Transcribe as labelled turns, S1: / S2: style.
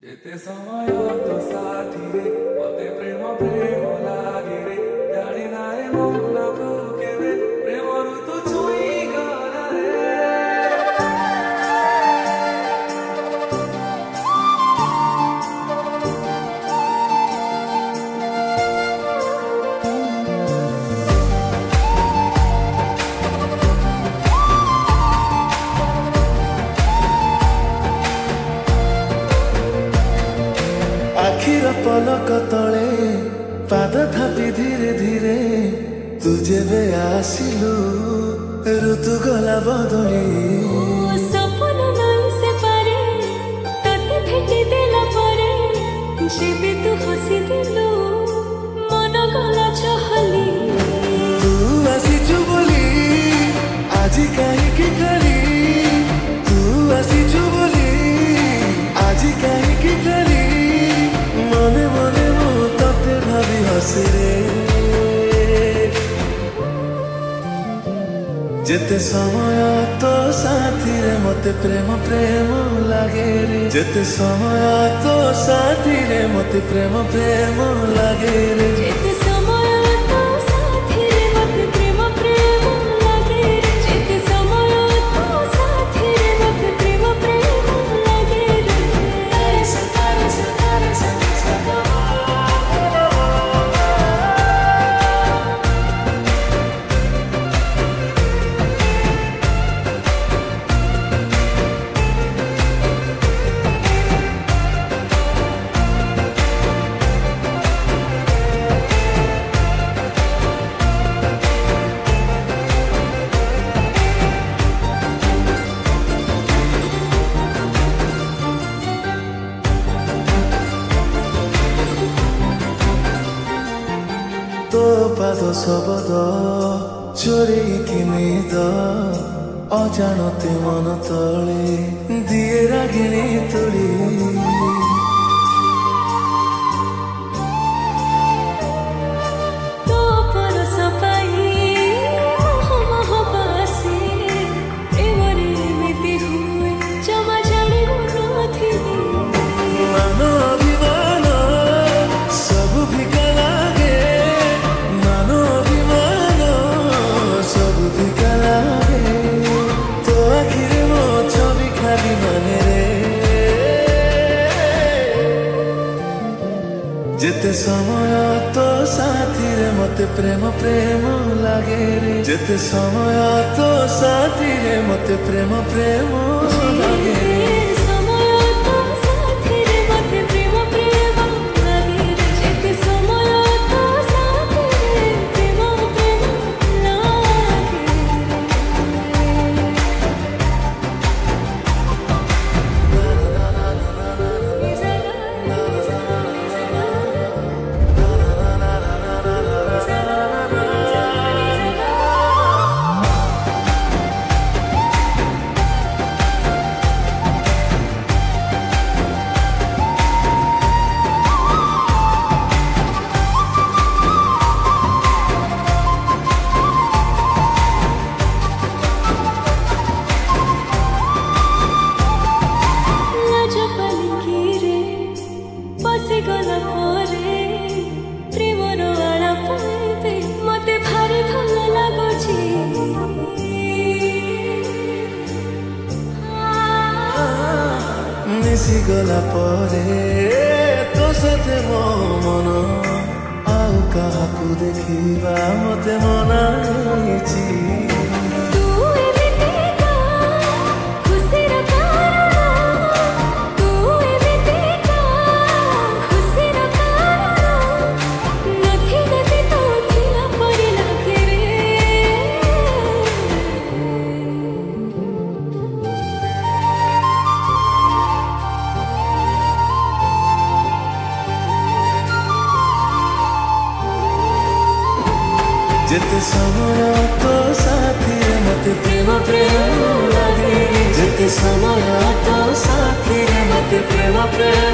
S1: जेते समय तो साथी रे मते प्रेम प्रेम लागे रे जाने नाए मन को केबे प्रेम ऋतु छुई गला रे।
S2: आखिर पलक तले पाद थापी धीरे धीरे तुझे बे आसिलु ऋतु गला बदली
S3: सपन नहीं से पारे तते भेटी देला परे जेबे तू हसी दिलु मन गला चहली
S2: तू आसीचु बोली आजी काहे की करी तू आसीचु बोली आजी काहे की करी मने मने मो तते भाभी हसी रे जेते समय तो साथी रे मते प्रेम प्रेम लागे रे जेते समय तो साथी रे मते प्रेम प्रेम लागे रे
S3: जेते समय तो साथी रे मते प्रेम प्रेम लागे रे जेते समय तो साथी रे मते प्रेम प्रेम लागे रे
S2: तो पाद शब्द चोरी किनी द अजाणते मन तले दिए रागिणी तुली
S3: तो परस पाई मोह मोह बासी प्रेमरे एमिति हुए जमा जाने नथिली
S2: मान अभिमान सब फिका लागे मान अभिमान सब फिका लागे तो आखिर मो छवि खाली माने रे जेते समय तो साथी रे मते प्रेम प्रेम लागे रे जेते समय तो साथी रे मते प्रेम प्रेम लागे रे
S3: समय तो साथी रे मते प्रेम प्रेम लागे रे जेते समय तो साथी रे प्रेम प्रेम लागे लाज पालिकिरे बसी गला परे प्रेमर आड़ा पाइबे मते भारी भल लागुची
S2: मिसी गला परे तो साथे मो मन आउ काहाकु देखिबा मते मना होइची
S3: तू एमिति का खुशीर कारण तू एमिति का खुशीर कारण नथिले भी तो थिला परि लागे रे
S2: जेते समय तो साथी रे मते प्रेम प्रेम लागे जेते समय तो साथी रे मते प्रेम प्रेम